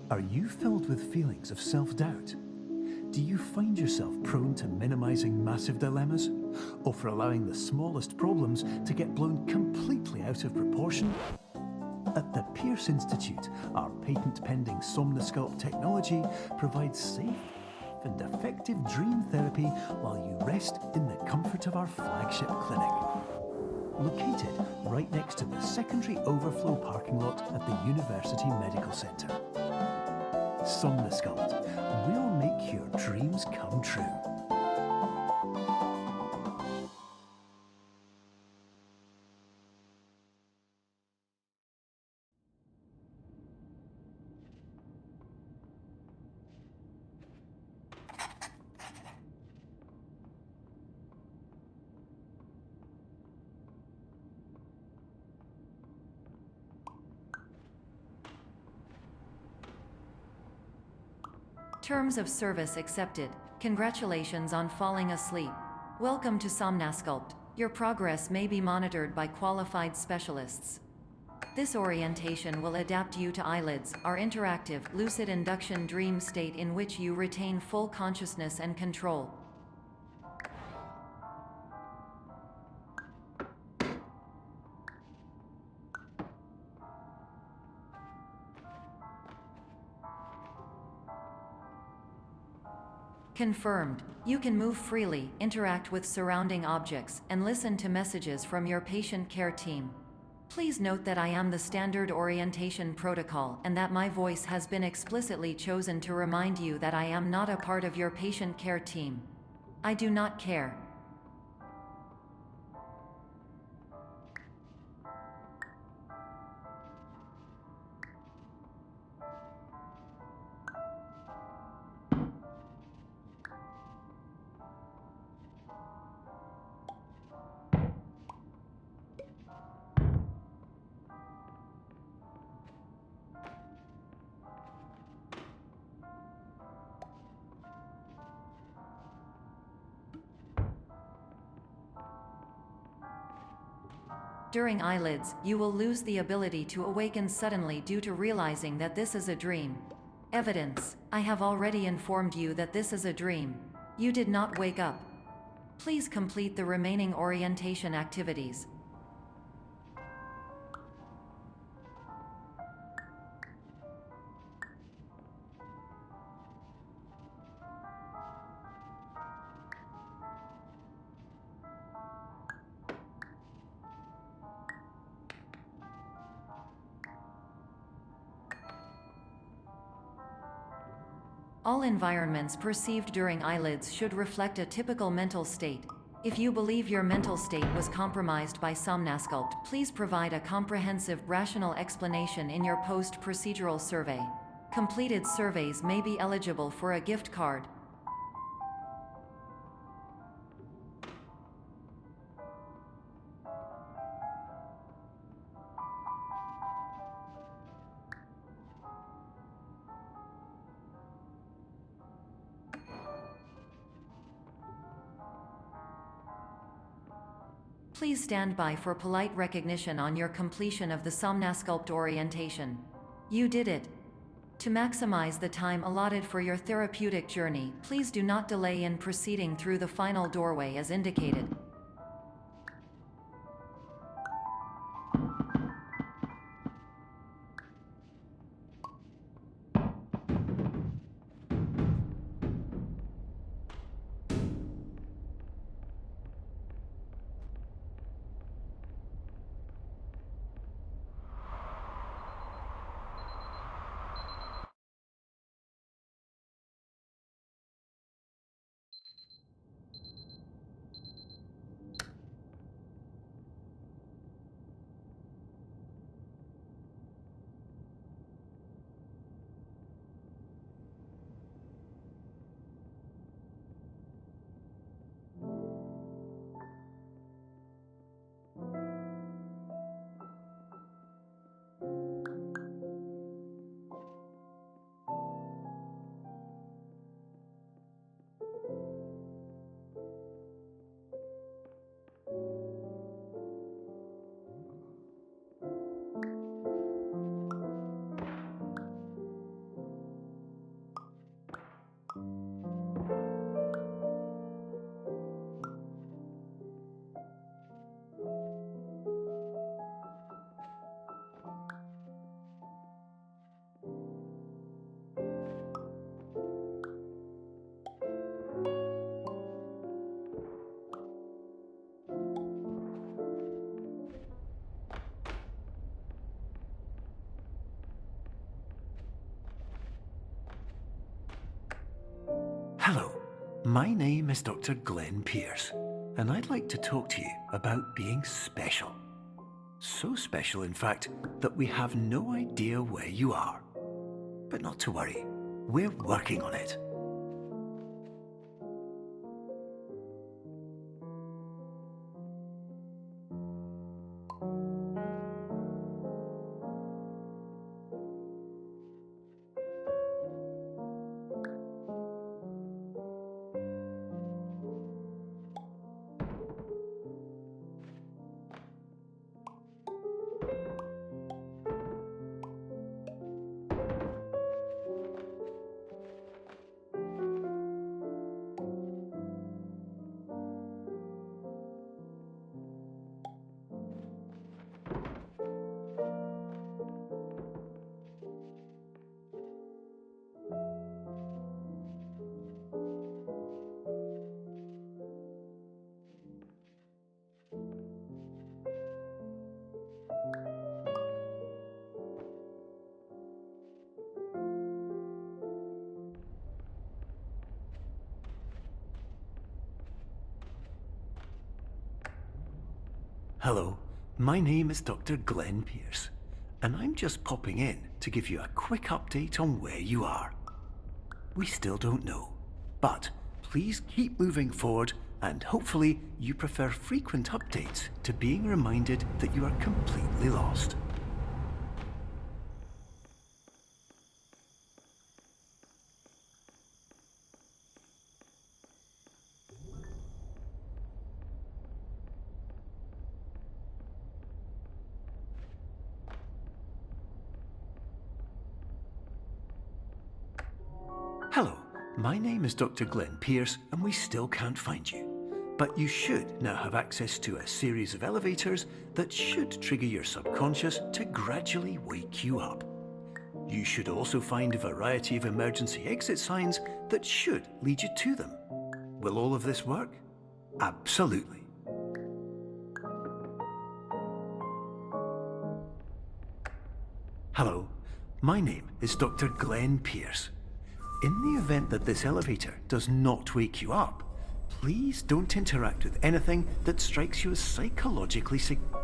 Are you filled with feelings of self-doubt? Do you find yourself prone to minimizing massive dilemmas? Or for allowing the smallest problems to get blown completely out of proportion? At the Pierce Institute, our patent-pending Somnosculpt technology provides safe and effective dream therapy while you rest in the comfort of our flagship clinic. Located right next to the secondary overflow parking lot at the University Medical Centre. Somnosculpt, we'll make your dreams come true. Terms of service accepted. Congratulations on falling asleep. Welcome to Somnosculpt. Your progress may be monitored by qualified specialists. This orientation will adapt you to eyelids, our interactive, lucid induction dream state in which you retain full consciousness and control. Confirmed. You can move freely, interact with surrounding objects, and listen to messages from your patient care team. Please note that I am the standard orientation protocol and that my voice has been explicitly chosen to remind you that I am not a part of your patient care team. I do not care. During eyelids, you will lose the ability to awaken suddenly due to realizing that this is a dream. Evidence: I have already informed you that this is a dream. You did not wake up. Please complete the remaining orientation activities. All environments perceived during eyelids should reflect a typical mental state. If you believe your mental state was compromised by Somnosculpt, please provide a comprehensive, rational explanation in your post-procedural survey. Completed surveys may be eligible for a gift card. Please stand by for polite recognition on your completion of the Somnosculpt orientation. You did it. To maximize the time allotted for your therapeutic journey, please do not delay in proceeding through the final doorway as indicated. my name is Dr. Glenn Pierce, and I'd like to talk to you about being special. So special, in fact, that we have no idea where you are. But not to worry, we're working on it. Hello, my name is Dr. Glenn Pierce, and I'm just popping in to give you a quick update on where you are. We still don't know, but please keep moving forward, and hopefully you prefer frequent updates to being reminded that you are completely lost. Hello, my name is Dr. Glenn Pierce, and we still can't find you. But you should now have access to a series of elevators that should trigger your subconscious to gradually wake you up. You should also find a variety of emergency exit signs that should lead you to them. Will all of this work? Absolutely. Hello, my name is Dr. Glenn Pierce. In the event that this elevator does not wake you up, please don't interact with anything that strikes you as psychologically significant.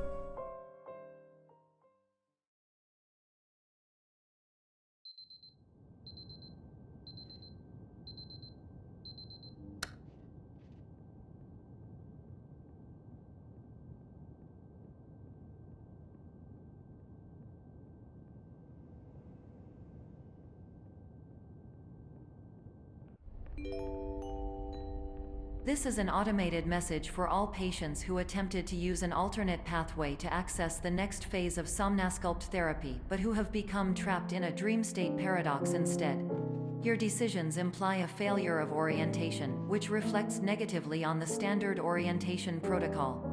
This is an automated message for all patients who attempted to use an alternate pathway to access the next phase of Somnasculpt therapy, but who have become trapped in a dream state paradox instead. Your decisions imply a failure of orientation, which reflects negatively on the standard orientation protocol.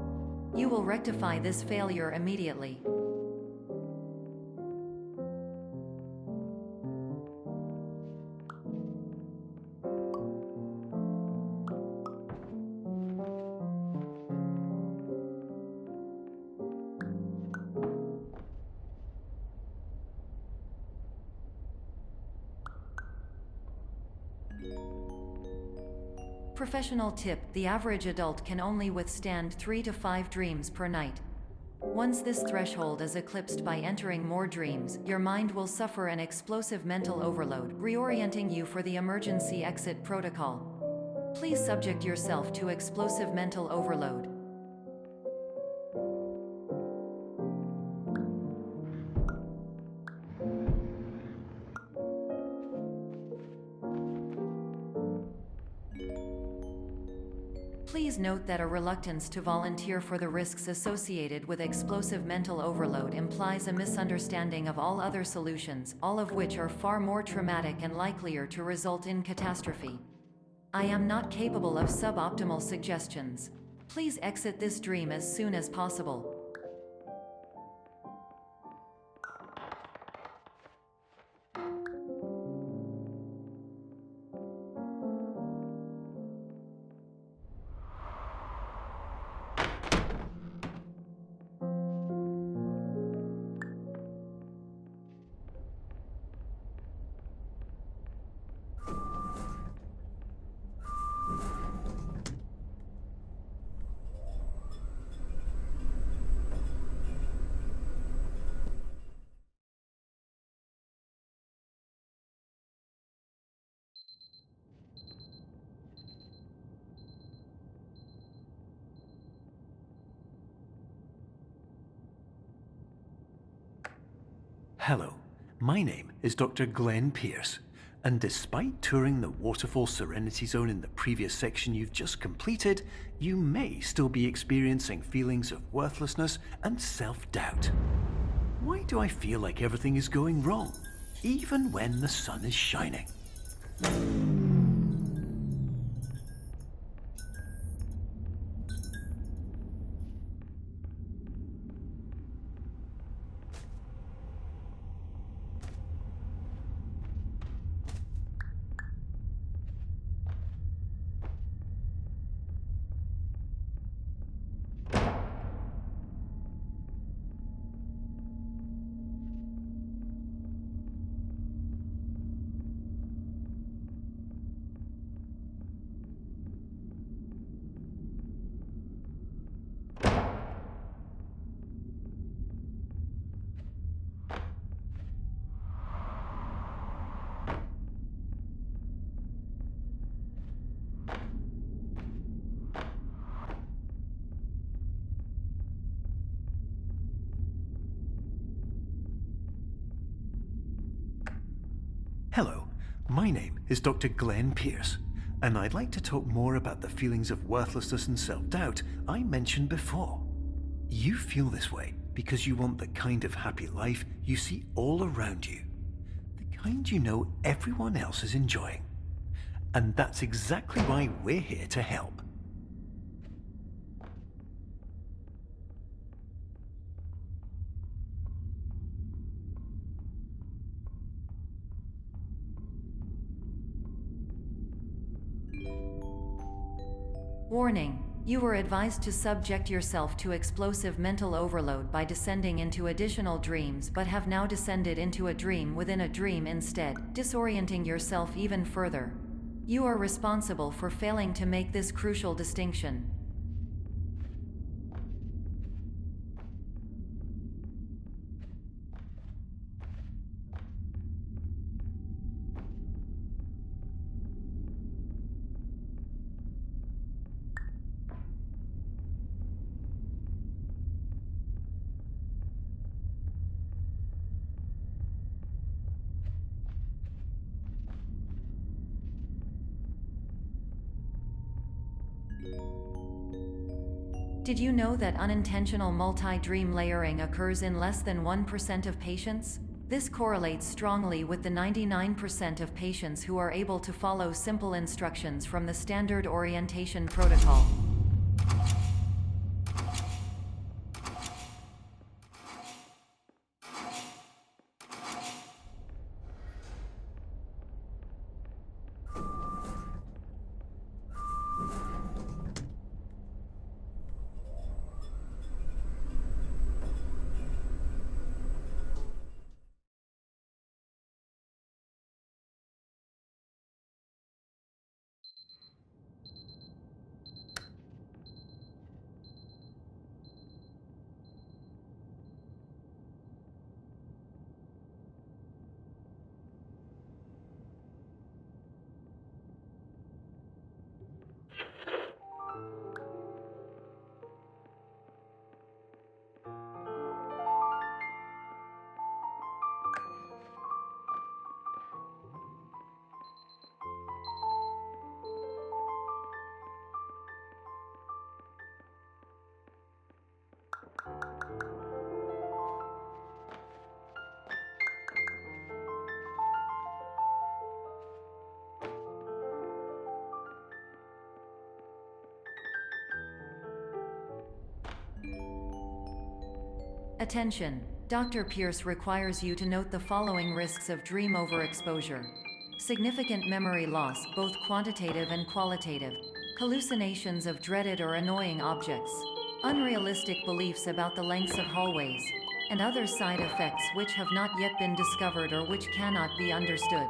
You will rectify this failure immediately. Professional tip: the average adult can only withstand 3 to 5 dreams per night. Once this threshold is eclipsed by entering more dreams, your mind will suffer an explosive mental overload, reorienting you for the emergency exit protocol. Please subject yourself to explosive mental overload. Please note that a reluctance to volunteer for the risks associated with explosive mental overload implies a misunderstanding of all other solutions, all of which are far more traumatic and likelier to result in catastrophe. I am not capable of suboptimal suggestions. Please exit this dream as soon as possible. Hello, my name is Dr. Glenn Pierce, and despite touring the Waterfall Serenity Zone in the previous section you've just completed, you may still be experiencing feelings of worthlessness and self-doubt. Why do I feel like everything is going wrong, even when the sun is shining? Hello, my name is Dr. Glenn Pierce, and I'd like to talk more about the feelings of worthlessness and self-doubt I mentioned before. You feel this way because you want the kind of happy life you see all around you, the kind you know everyone else is enjoying. And that's exactly why we're here to help. Warning. You were advised to subject yourself to explosive mental overload by descending into additional dreams, but have now descended into a dream within a dream instead, disorienting yourself even further. You are responsible for failing to make this crucial distinction. Did you know that unintentional multi-dream layering occurs in less than 1% of patients? This correlates strongly with the 99% of patients who are able to follow simple instructions from the standard orientation protocol. Attention! Dr. Pierce requires you to note the following risks of dream overexposure. Significant memory loss, both quantitative and qualitative. Hallucinations of dreaded or annoying objects. Unrealistic beliefs about the lengths of hallways. And other side effects which have not yet been discovered or which cannot be understood.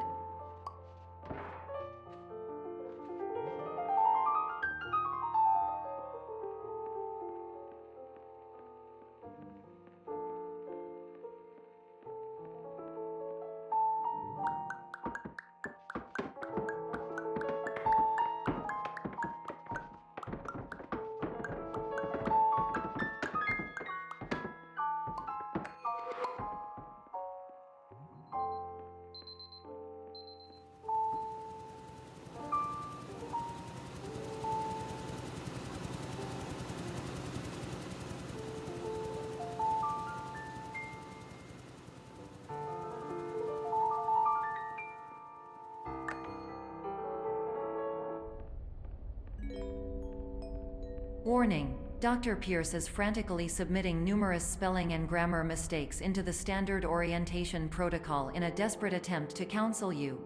Warning: Dr. Pierce is frantically submitting numerous spelling and grammar mistakes into the standard orientation protocol in a desperate attempt to counsel you.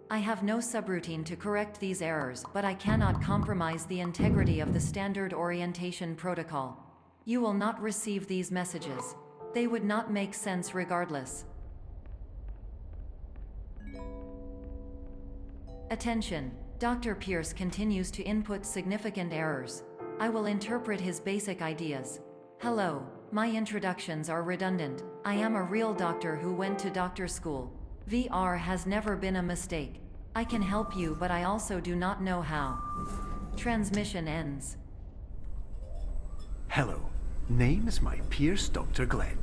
I have no subroutine to correct these errors, but I cannot compromise the integrity of the standard orientation protocol. You will not receive these messages. They would not make sense regardless. Attention! Dr. Pierce continues to input significant errors. I will interpret his basic ideas. Hello, my introductions are redundant. I am a real doctor who went to doctor school. VR has never been a mistake. I can help you, but I also do not know how. Transmission ends. Hello, name is my Pierce Dr. Glenn.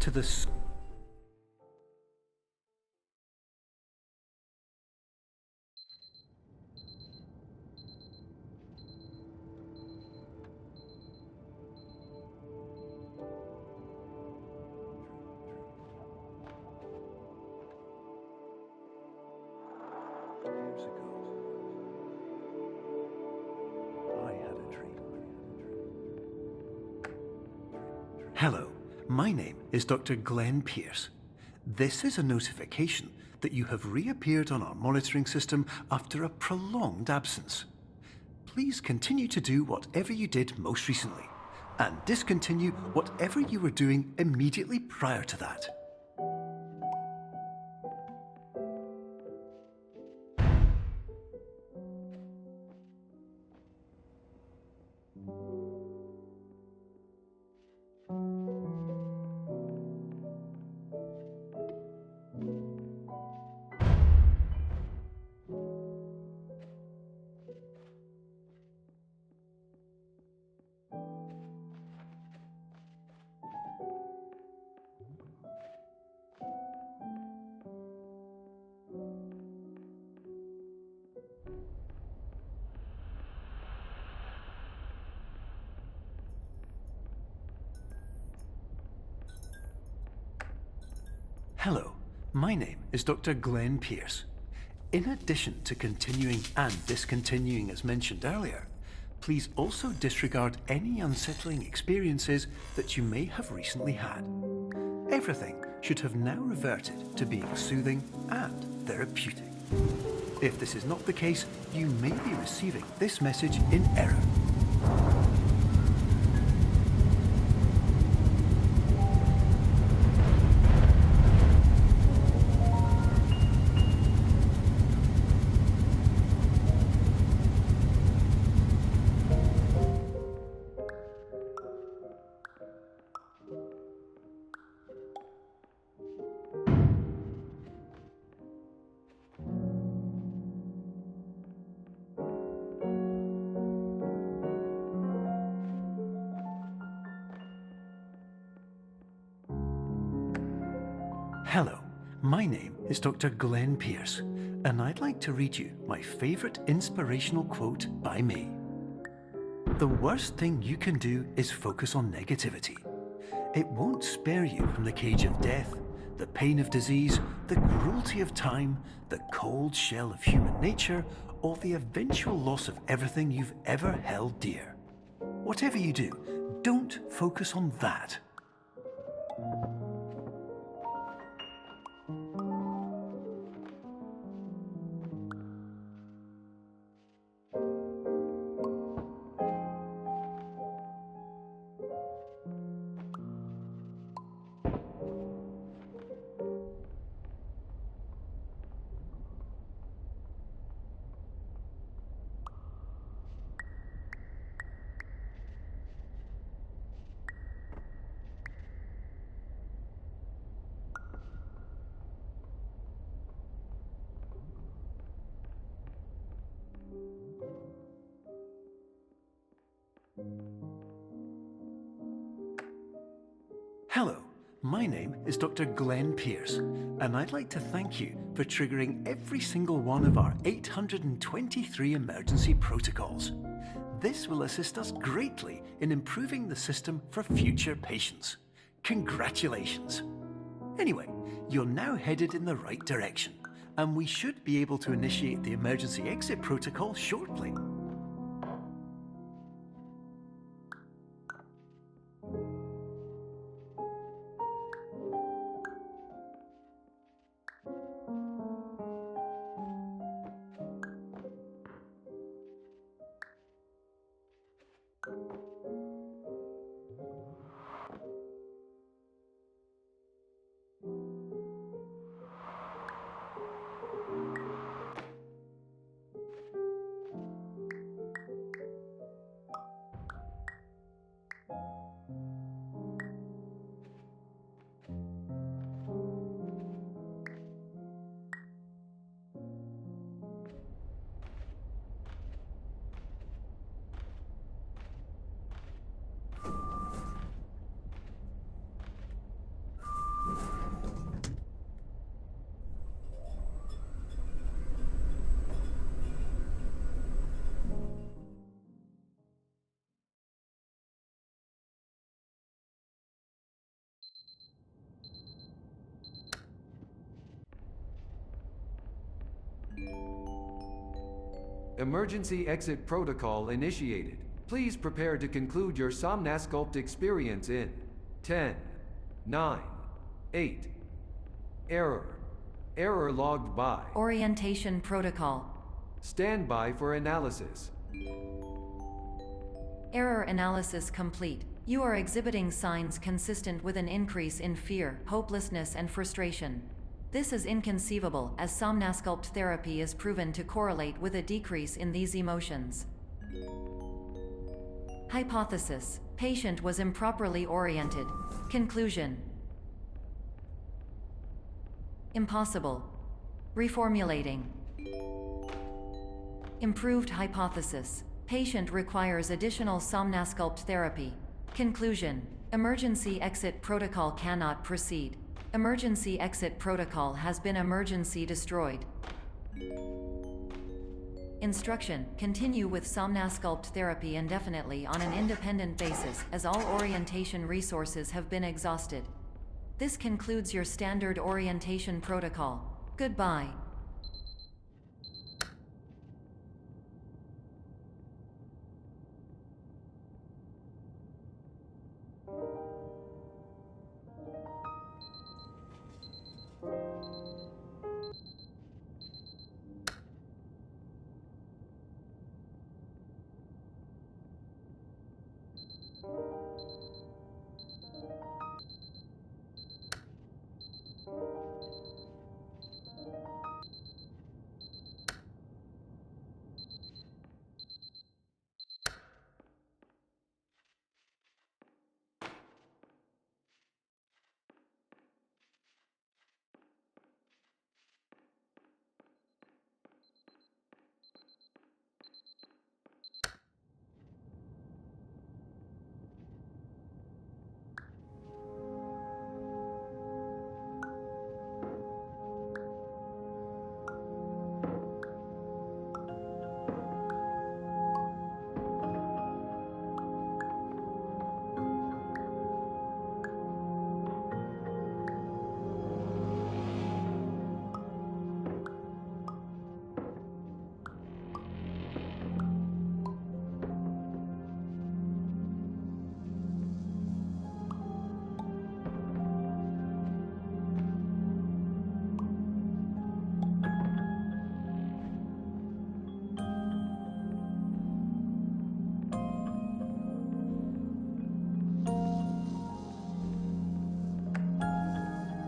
To the years ago, I had a dream. Hello, my name is Dr. Glenn Pierce. This is a notification that you have reappeared on our monitoring system after a prolonged absence. Please continue to do whatever you did most recently, and discontinue whatever you were doing immediately prior to that. Hello, my name is Dr. Glenn Pierce. In addition to continuing and discontinuing as mentioned earlier, please also disregard any unsettling experiences that you may have recently had. Everything should have now reverted to being soothing and therapeutic. If this is not the case, you may be receiving this message in error. Hello, my name is Dr. Glenn Pierce, and I'd like to read you my favorite inspirational quote by me. The worst thing you can do is focus on negativity. It won't spare you from the cage of death, the pain of disease, the cruelty of time, the cold shell of human nature, or the eventual loss of everything you've ever held dear. Whatever you do, don't focus on that. Hello, my name is Dr. Glenn Pierce, and I'd like to thank you for triggering every single one of our 823 emergency protocols. This will assist us greatly in improving the system for future patients. Congratulations! Anyway, you're now headed in the right direction, and we should be able to initiate the emergency exit protocol shortly. Emergency exit protocol initiated. Please prepare to conclude your Somnasculpt experience in 10, 9, 8. Error. Error logged by. Orientation protocol. Stand by for analysis. Error analysis complete. You are exhibiting signs consistent with an increase in fear, hopelessness, and frustration. This is inconceivable, as Somnasculpt therapy is proven to correlate with a decrease in these emotions. Hypothesis: patient was improperly oriented. Conclusion: impossible. Reformulating. Improved hypothesis: patient requires additional Somnasculpt therapy. Conclusion: emergency exit protocol cannot proceed. Emergency exit protocol has been emergency destroyed. Instruction: continue with Somnasculpt therapy indefinitely on an independent basis, as all orientation resources have been exhausted. This concludes your standard orientation protocol. Goodbye.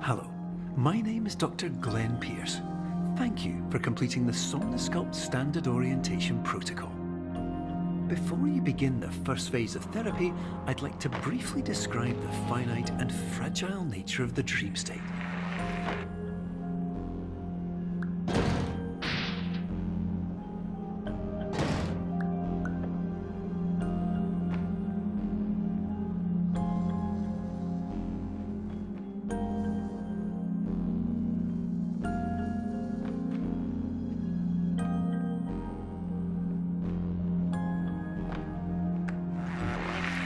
Hello, my name is Dr. Glenn Pierce. Thank you for completing the Somnasculpt Standard Orientation Protocol. Before you begin the first phase of therapy, I'd like to briefly describe the finite and fragile nature of the dream state.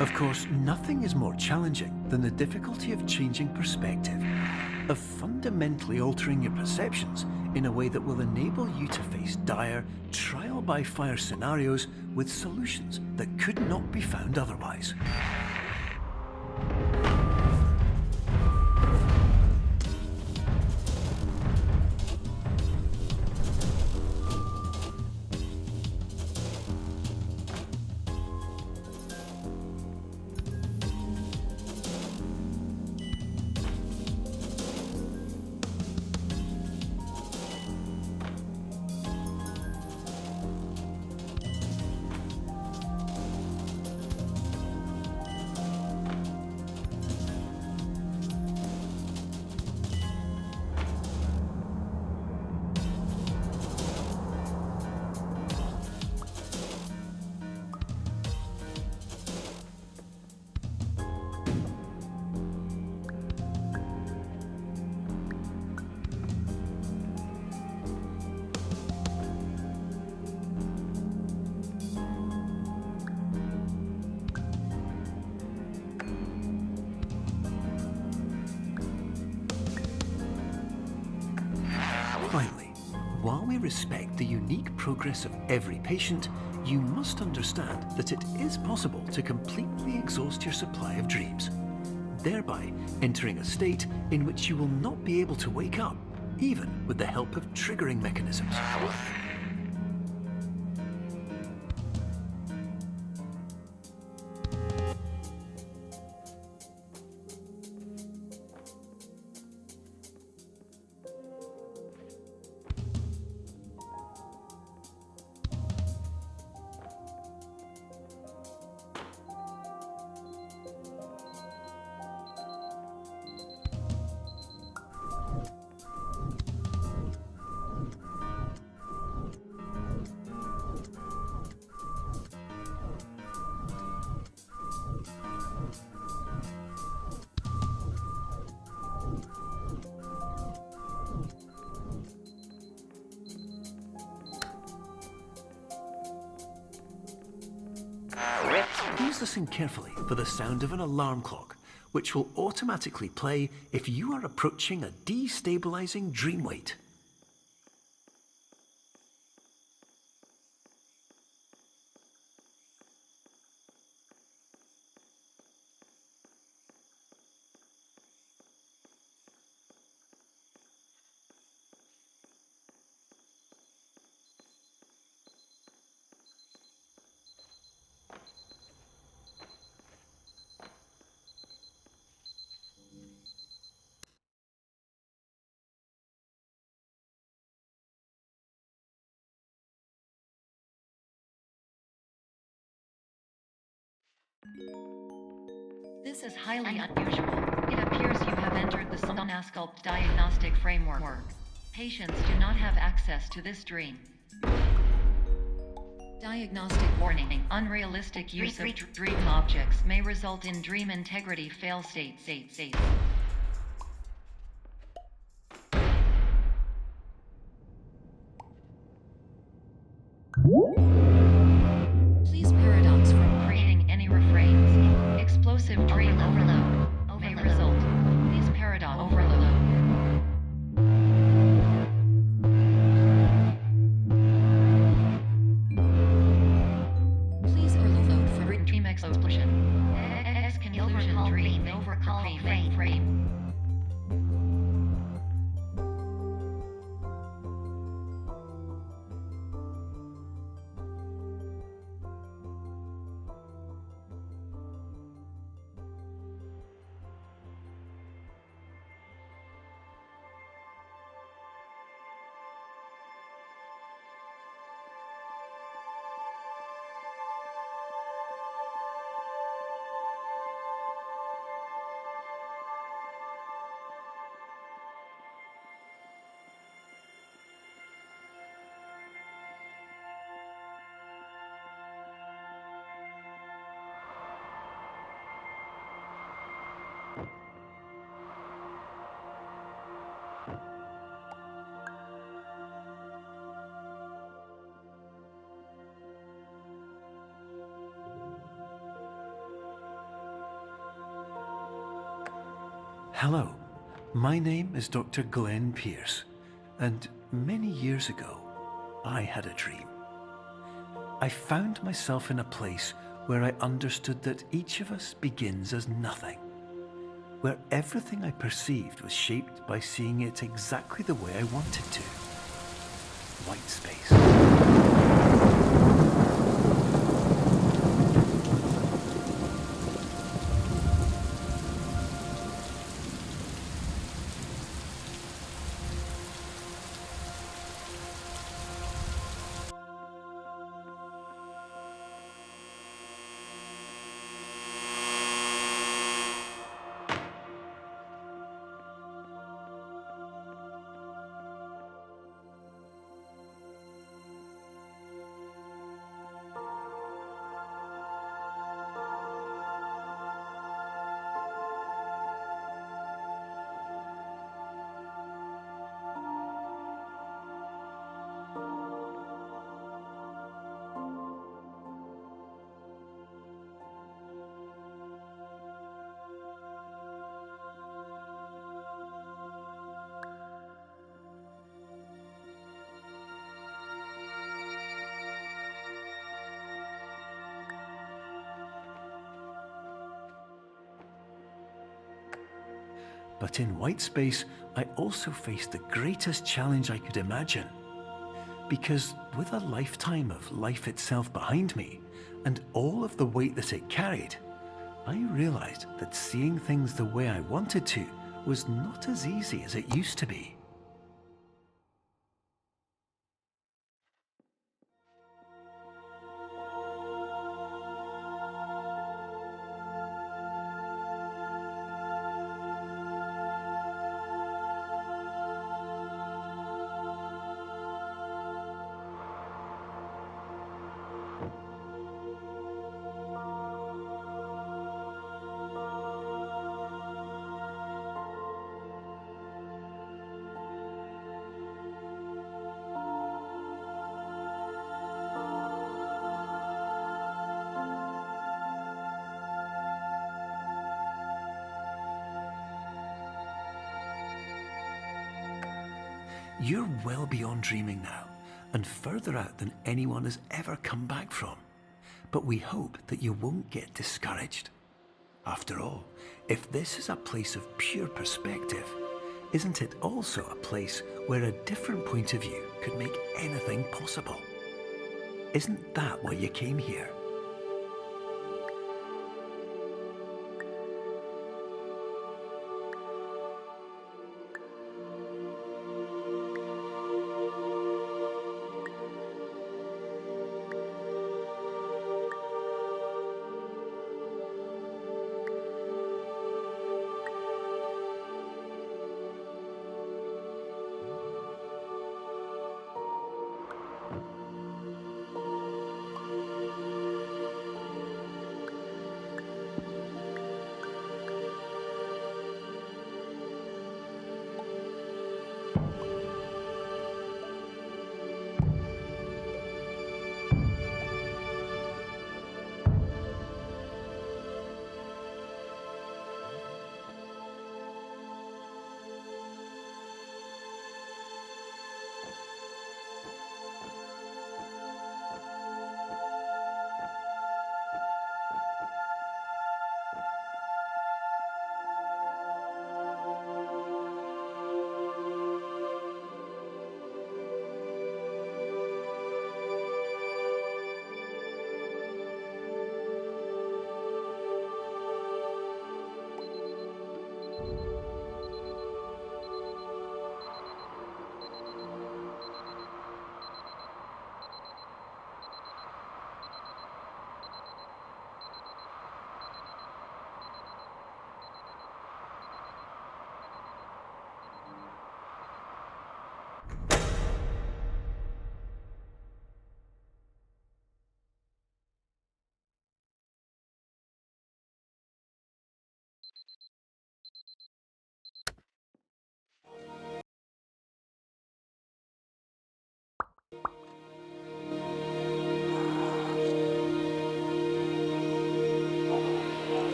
Of course, nothing is more challenging than the difficulty of changing perspective, of fundamentally altering your perceptions in a way that will enable you to face dire, trial-by-fire scenarios with solutions that could not be found otherwise. Finally, While we respect the unique progress of every patient, you must understand that it is possible to completely exhaust your supply of dreams, thereby entering a state in which you will not be able to wake up, even with the help of triggering mechanisms. Please listen carefully for the sound of an alarm clock, which will automatically play if you are approaching a destabilizing dream weight. This is highly unusual. It appears you have entered the Somnasculpt diagnostic framework. Patients do not have access to this dream. Diagnostic warning. Unrealistic use of dream objects may result in dream integrity fail states. Please paradox from creating any refrains. Explosive dream overload may result. Please paradox overload. Please overload for dream explosion. Exclusion dream overcall frame. Hello, my name is Dr. Glenn Pierce, and many years ago, I had a dream. I found myself in a place where I understood that each of us begins as nothing, where everything I perceived was shaped by seeing it exactly the way I wanted to. White space. But in white space, I also faced the greatest challenge I could imagine. Because with a lifetime of life itself behind me, and all of the weight that it carried, I realized that seeing things the way I wanted to was not as easy as it used to be. You're well beyond dreaming now, and further out than anyone has ever come back from. But we hope that you won't get discouraged. After all, if this is a place of pure perspective, isn't it also a place where a different point of view could make anything possible? Isn't that why you came here?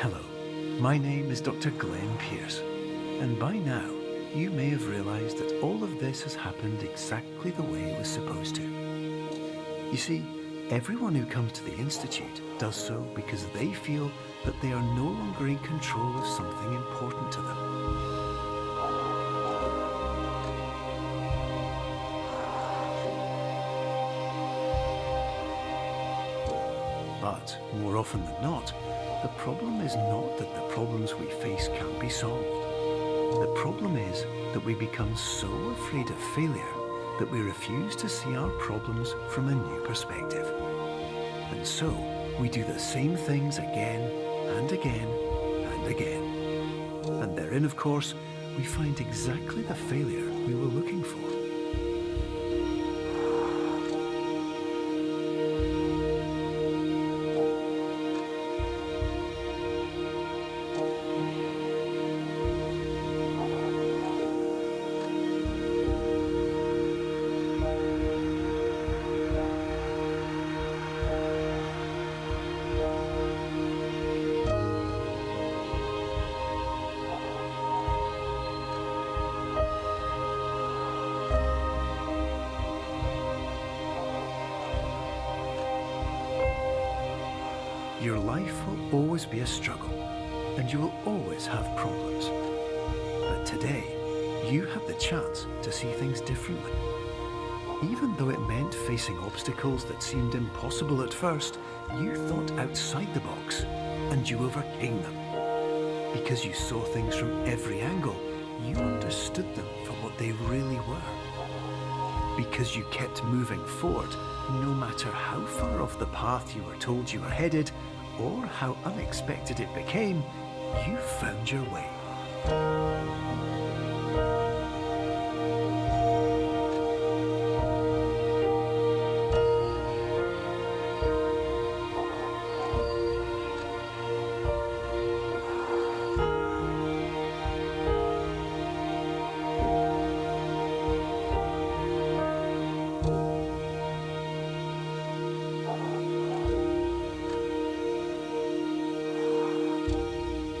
Hello, my name is Dr. Glenn Pierce, and by now you may have realized that all of this has happened exactly the way it was supposed to. You see, everyone who comes to the Institute does so because they feel that they are no longer in control of something important to them. But more often than not, the problem is not that the problems we face can't be solved. The problem is that we become so afraid of failure that we refuse to see our problems from a new perspective. And so we do the same things again and again and again. And therein, of course, we find exactly the failure we were looking for. Life will always be a struggle, and you will always have problems. But today, you have the chance to see things differently. Even though it meant facing obstacles that seemed impossible at first, you thought outside the box, and you overcame them. Because you saw things from every angle, you understood them for what they really were. Because you kept moving forward, no matter how far off the path you were told you were headed, or how unexpected it became, you found your way.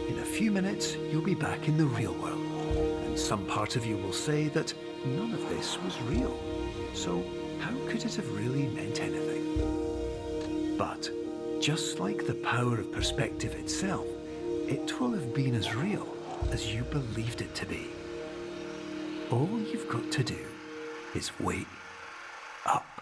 In a few minutes, you'll be back in the real world, and some part of you will say that none of this was real. So how could it have really meant anything? But just like the power of perspective itself, it will have been as real as you believed it to be. All you've got to do is wake up.